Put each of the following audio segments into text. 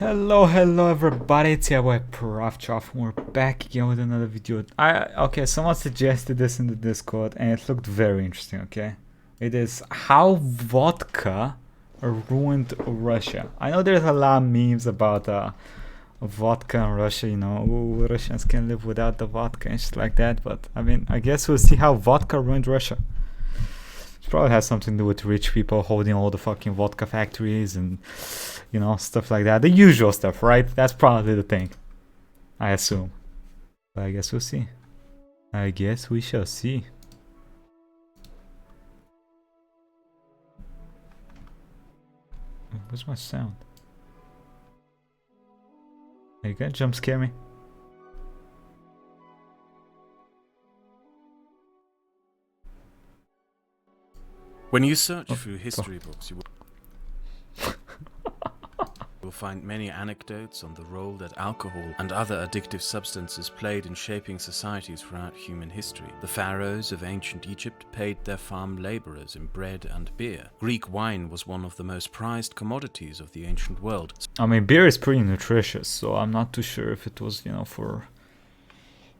Hello everybody, it's your boy Proftrof and we're back again with another video. Okay, someone suggested this in the Discord and it looked very interesting, okay? It is how vodka ruined Russia. I know there's a lot of memes about vodka in Russia, you know, ooh, Russians can live without the vodka and shit like that, but I mean, I guess we'll see how vodka ruined Russia. Probably has something to do with rich people holding all the fucking vodka factories and, you know, stuff like that. The usual stuff, right? That's probably the thing, I assume. But I guess we'll see. I guess we shall see. What's my sound? Are you gonna jump scare me? When you search through history books, you will find many anecdotes on the role that alcohol and other addictive substances played in shaping societies throughout human history. The pharaohs of ancient Egypt paid their farm laborers in bread and beer. Greek wine was one of the most prized commodities of the ancient world. I mean, beer is pretty nutritious, so I'm not too sure if it was, you know, for,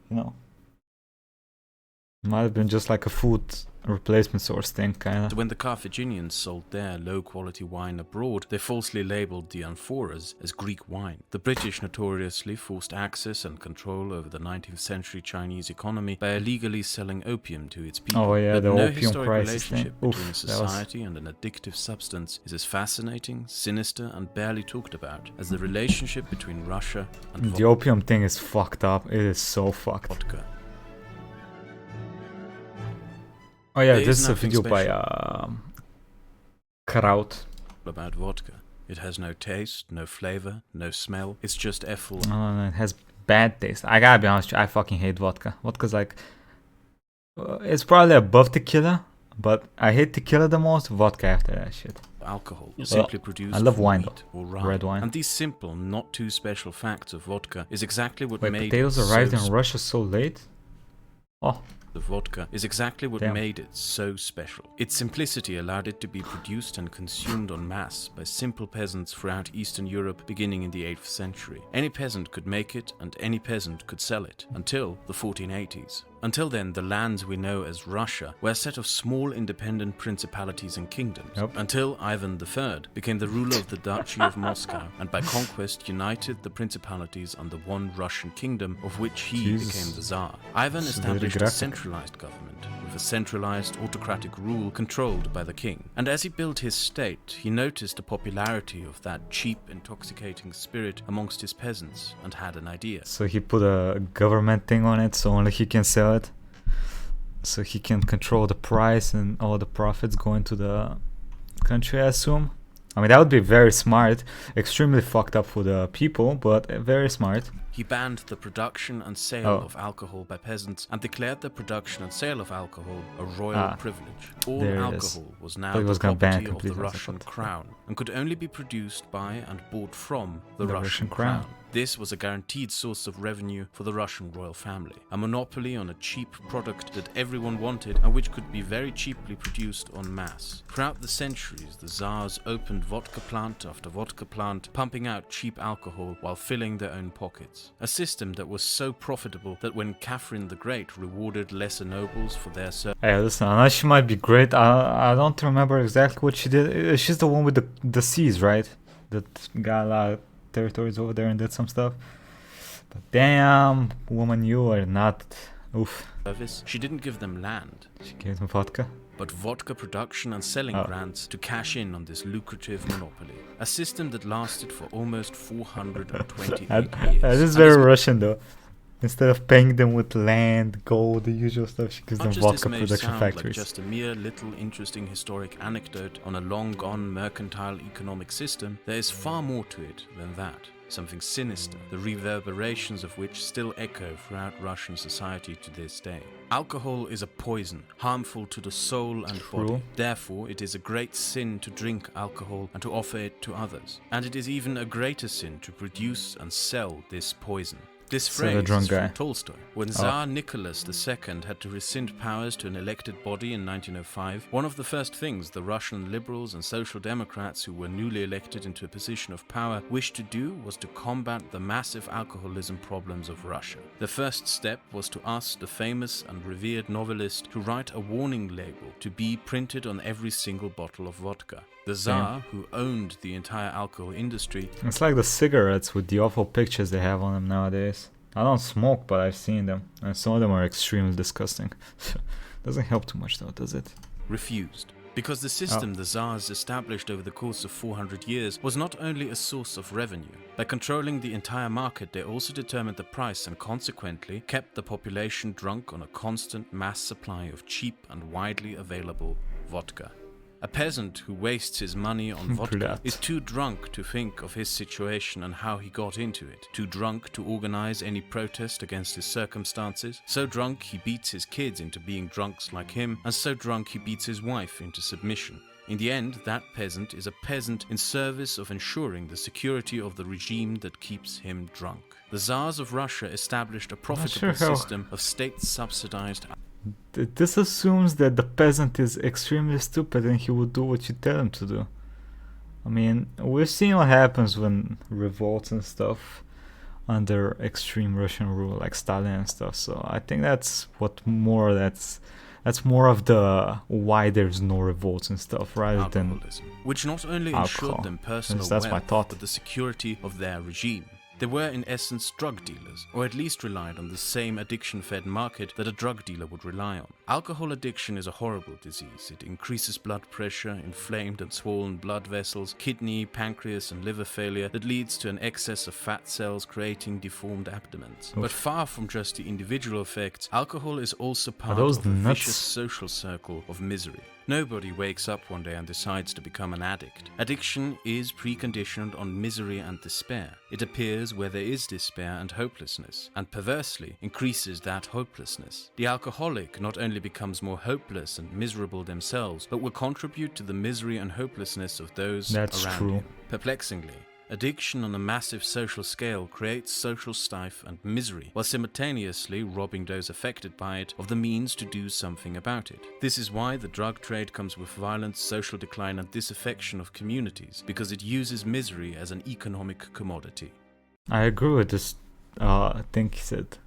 you know, might have been just like a food replacement source thing, kinda. When the Carthaginians sold their low-quality wine abroad, they falsely labeled the amphoras as Greek wine. The British notoriously forced access and control over the 19th century Chinese economy by illegally selling opium to its people. Oh yeah, but the no opium historic crisis thing. relationship between Oof, society and an addictive substance is as fascinating, sinister, and barely talked about as the relationship between Russia and the opium thing is fucked up. It is so fucked. vodka. Oh yeah, There this is is a nothing video by Kraut. About vodka. It has no taste, no flavor, no smell. It's just ethyl. No, it has bad taste. I gotta be honest with you, I fucking hate vodka. Vodka's like, it's probably above tequila, but I hate tequila the most. Vodka after that shit. Alcohol simply produced I love from wine wheat though. or rye. Red wine. And these simple, not too special facts of vodka is exactly what Wait, made potatoes it arrived so in Russia so late? Oh. The vodka is exactly what Damn. made it so special. Its simplicity allowed it to be produced and consumed en masse by simple peasants throughout Eastern Europe beginning in the 8th century. Any peasant could make it and any peasant could sell it, until the 1480s. Until then, the lands we know as Russia were a set of small independent principalities and kingdoms, until Ivan III became the ruler of the Duchy of Moscow and by conquest united the principalities under one Russian kingdom, of which he became the Tsar. Ivan established a centralized government with a centralized autocratic rule controlled by the king. And as he built his state, he noticed the popularity of that cheap, intoxicating spirit amongst his peasants and had an idea. So he put a government thing on it so only he can sell it. So he can control the price and all the profits going to the country, I assume. I mean, that would be very smart. Extremely fucked up for the people, but very smart. He banned the production and sale of alcohol by peasants and declared the production and sale of alcohol a royal privilege. All alcohol was now the property of the Russian crown and could only be produced by and bought from the Russian crown. This was a guaranteed source of revenue for the Russian royal family, a monopoly on a cheap product that everyone wanted and which could be very cheaply produced en masse. Throughout the centuries, the Tsars opened vodka plant after vodka plant, pumping out cheap alcohol while filling their own pockets. A system that was so profitable that when Catherine the Great rewarded lesser nobles for their service... Hey, listen, I know she might be great. I don't remember exactly what she did. She's the one with the seas, right? That got a lot of territories over there and did some stuff. But damn, woman, you are not... Oof. She didn't give them land. She gave them vodka. But vodka production and selling grants to cash in on this lucrative monopoly. A system that lasted for almost 428 years. This is very Russian though. Instead of paying them with land, gold, the usual stuff, she gives them vodka production factories. Like just a mere little interesting historic anecdote on a long-gone mercantile economic system, there is far more to it than that. Something sinister, the reverberations of which still echo throughout Russian society to this day. Alcohol is a poison, harmful to the soul and body. Therefore, it is a great sin to drink alcohol and to offer it to others. And it is even a greater sin to produce and sell this poison. This So the phrase drunk is from guy. Tolstoy. When Tsar Nicholas II had to rescind powers to an elected body in 1905, one of the first things the Russian liberals and social democrats who were newly elected into a position of power wished to do was to combat the massive alcoholism problems of Russia. The first step was to ask the famous and revered novelist to write a warning label to be printed on every single bottle of vodka. The Tsar, who owned the entire alcohol industry, It's like the cigarettes with the awful pictures they have on them nowadays. I don't smoke, but I've seen them, and some of them are extremely disgusting. Doesn't help too much though, does it? refused. Because the system the Tsars established over the course of 400 years was not only a source of revenue. By controlling the entire market, they also determined the price and consequently kept the population drunk on a constant mass supply of cheap and widely available vodka. A peasant who wastes his money on vodka is too drunk to think of his situation and how he got into it, too drunk to organize any protest against his circumstances, so drunk he beats his kids into being drunks like him, and so drunk he beats his wife into submission. In the end, that peasant is a peasant in service of ensuring the security of the regime that keeps him drunk. The Tsars of Russia established a profitable system of state-subsidized. This assumes that the peasant is extremely stupid and he will do what you tell him to do. I mean, we've seen what happens when revolts and stuff under extreme Russian rule, like Stalin and stuff. So I think that's more of the why there's no revolts and stuff, rather than which not only ensured them personal wealth, but the security of their regime. They were in essence drug dealers, or at least relied on the same addiction-fed market that a drug dealer would rely on. Alcohol addiction is a horrible disease. It increases blood pressure, inflamed and swollen blood vessels, kidney, pancreas and liver failure that leads to an excess of fat cells creating deformed abdomens. But far from just the individual effects, alcohol is also part of a vicious social circle of misery. Nobody wakes up one day and decides to become an addict. Addiction is preconditioned on misery and despair. It appears where there is despair and hopelessness, and perversely increases that hopelessness. The alcoholic not only becomes more hopeless and miserable themselves, but will contribute to the misery and hopelessness of those around him. Perplexingly, addiction on a massive social scale creates social strife and misery, while simultaneously robbing those affected by it of the means to do something about it. This is why the drug trade comes with violence, social decline and disaffection of communities, because it uses misery as an economic commodity. I agree with this thing he said.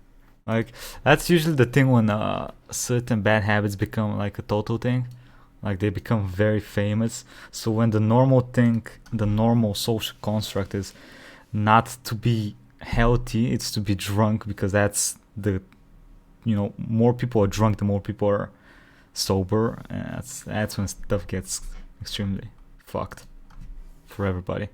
Like, that's usually the thing when certain bad habits become like a total thing. Like, they become very famous. So when the normal social construct is not to be healthy, it's to be drunk, because that's more people are drunk, the more people are sober, and that's when stuff gets extremely fucked for everybody.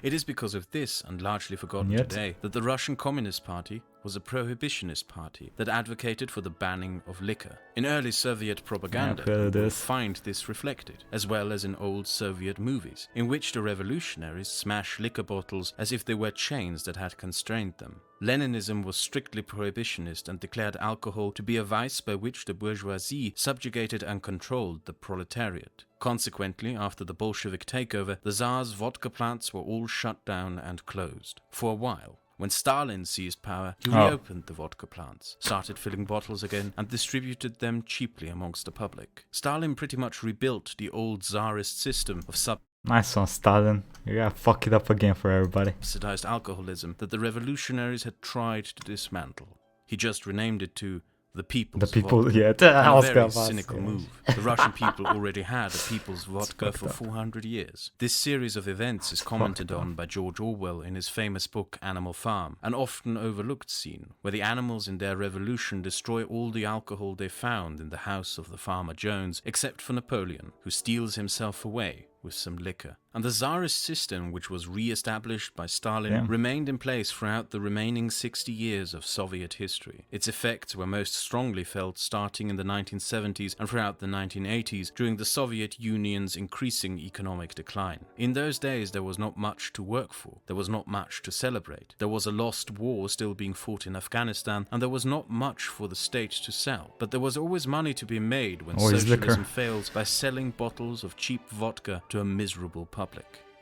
It is because of this, and largely forgotten today, that the Russian Communist Party was a prohibitionist party that advocated for the banning of liquor. In early Soviet propaganda, you will find this reflected, as well as in old Soviet movies, in which the revolutionaries smash liquor bottles as if they were chains that had constrained them. Leninism was strictly prohibitionist and declared alcohol to be a vice by which the bourgeoisie subjugated and controlled the proletariat. Consequently, after the Bolshevik takeover, the Tsar's vodka plants were all shut down and closed. For a while. When Stalin seized power, he reopened the vodka plants, started filling bottles again, and distributed them cheaply amongst the public. Stalin pretty much rebuilt the old Tsarist system of Nice one, Stalin. You gotta fuck it up again for everybody. Subsidized alcoholism that the revolutionaries had tried to dismantle. He just renamed it to the People's Vodka. A very cynical move. The Russian people already had a People's Vodka for 400 years. This series of events is commented on by George Orwell in his famous book Animal Farm, an often overlooked scene where the animals in their revolution destroy all the alcohol they found in the house of the farmer Jones, except for Napoleon, who steals himself away with some liquor. And the Tsarist system, which was re-established by Stalin, remained in place throughout the remaining 60 years of Soviet history. Its effects were most strongly felt starting in the 1970s and throughout the 1980s during the Soviet Union's increasing economic decline. In those days, there was not much to work for. There was not much to celebrate. There was a lost war still being fought in Afghanistan, and there was not much for the state to sell. But there was always money to be made when socialism fails by selling bottles of cheap vodka to a miserable public.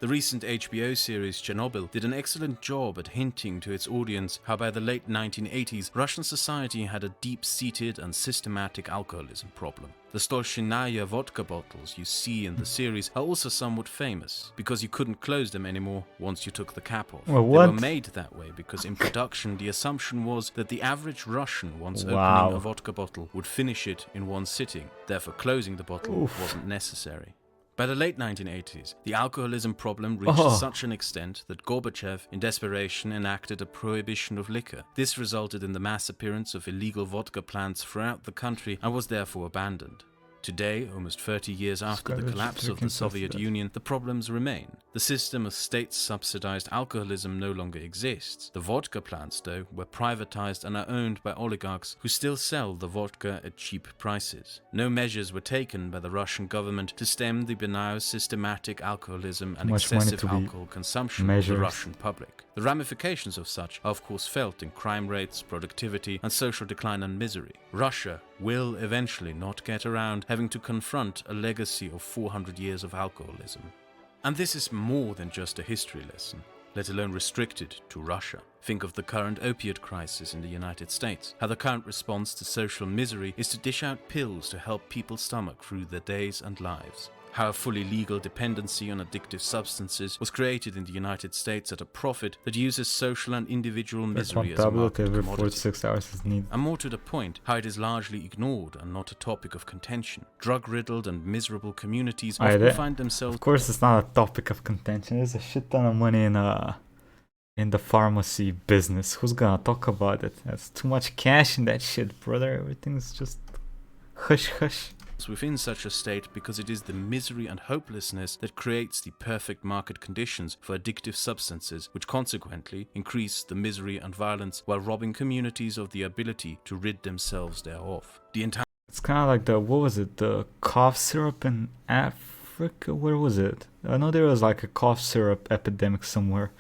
The recent HBO series Chernobyl did an excellent job at hinting to its audience how by the late 1980s Russian society had a deep-seated and systematic alcoholism problem. The Stolchinaya vodka bottles you see in the series are also somewhat famous, because you couldn't close them anymore once you took the cap off. Well, they were made that way because in production the assumption was that the average Russian, once opening a vodka bottle, would finish it in one sitting, therefore closing the bottle wasn't necessary. By the late 1980s, the alcoholism problem reached such an extent that Gorbachev, in desperation, enacted a prohibition of liquor. This resulted in the mass appearance of illegal vodka plants throughout the country and was therefore abandoned. Today, almost 30 years after the collapse of the Soviet Union, the problems remain. The system of state-subsidized alcoholism no longer exists. The vodka plants, though, were privatized and are owned by oligarchs who still sell the vodka at cheap prices. No measures were taken by the Russian government to stem the benign systematic alcoholism and excessive alcohol consumption of the Russian public. The ramifications of such are of course felt in crime rates, productivity, and social decline and misery. Russia will eventually not get around having to confront a legacy of 400 years of alcoholism. And this is more than just a history lesson, let alone restricted to Russia. Think of the current opiate crisis in the United States, how the current response to social misery is to dish out pills to help people stomach through their days and lives. How a fully legal dependency on addictive substances was created in the United States at a profit that uses social and individual misery as a market every commodity. 4 to 6 hours is needed. And more to the point, how it is largely ignored and not a topic of contention. Drug-riddled and miserable communities often find themselves... Of course it's not a topic of contention. There's a shit ton of money in the pharmacy business. Who's gonna talk about it? There's too much cash in that shit, brother. Everything's just hush hush. Within such a state because it is the misery and hopelessness that creates the perfect market conditions for addictive substances, which consequently increase the misery and violence while robbing communities of the ability to rid themselves thereof. It's kind of like the cough syrup in Africa? Where was it? I know there was like a cough syrup epidemic somewhere.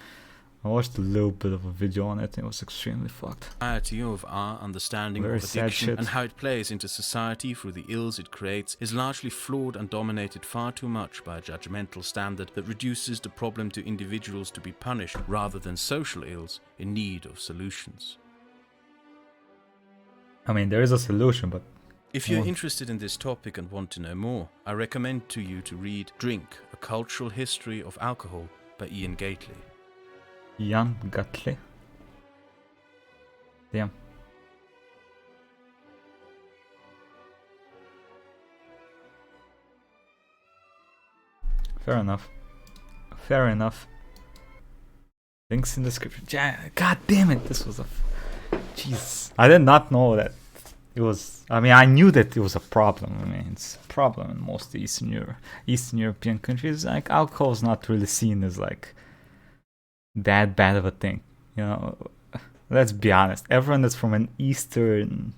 I watched a little bit of a video on it and it was extremely fucked. Of our understanding of addiction and how it plays into society through the ills it creates is largely flawed and dominated far too much by a judgmental standard that reduces the problem to individuals to be punished rather than social ills in need of solutions. I mean, there is a solution, but... If you're interested in this topic and want to know more, I recommend to you to read Drink, A Cultural History of Alcohol by Ian Gately. Ian Gately. Damn. Fair enough. Fair enough. Links in the description. God damn it, this was a... Jeez. I did not know that it was... I mean, I knew that it was a problem. I mean, it's a problem in most Eastern European countries. Like, alcohol is not really seen as like that bad of a thing, you know. Let's be honest, everyone that's from an Eastern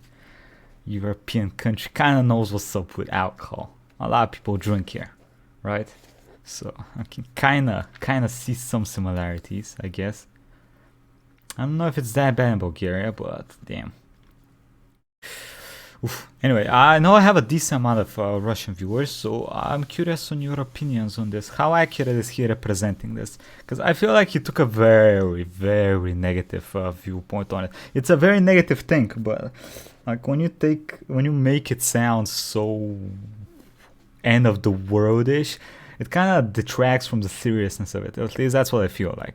European country kind of knows what's up with alcohol. A lot of people drink here, right? So I can kind of see some similarities, I guess. I don't know if it's that bad in Bulgaria, but damn. Oof. Anyway, I know I have a decent amount of Russian viewers, so I'm curious on your opinions on this. How accurate is he representing this? Because I feel like he took a very, very negative viewpoint on it. It's a very negative thing, but like when you make it sound so end of the world-ish, it kind of detracts from the seriousness of it. At least that's what I feel like.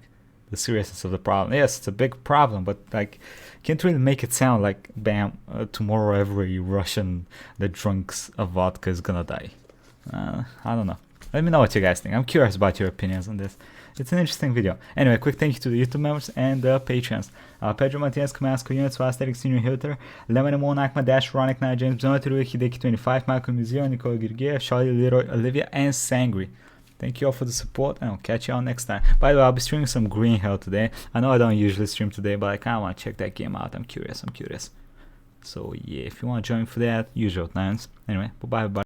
The seriousness of the problem. Yes, it's a big problem, but like, can't really make it sound like, bam, tomorrow every Russian that drinks a vodka is gonna die. I don't know. Let me know what you guys think. I'm curious about your opinions on this. It's an interesting video. Anyway, quick thank you to the YouTube members and the Patreons. Pedro Martinez, Kamasco, Units, Asterix, Senior Hilter, Lemon Monarch, Dash, Ronic, Nine James, Donatello, Hideki 25, Michael Muzio, Nicole Girgia, Charlie, Leroy, Olivia, and Sangri. Thank you all for the support, and I'll catch you all next time. By the way, I'll be streaming some Green Hell today. I know I don't usually stream today, but I kind of want to check that game out. I'm curious. So yeah, if you want to join for that, usual times. Anyway, bye-bye.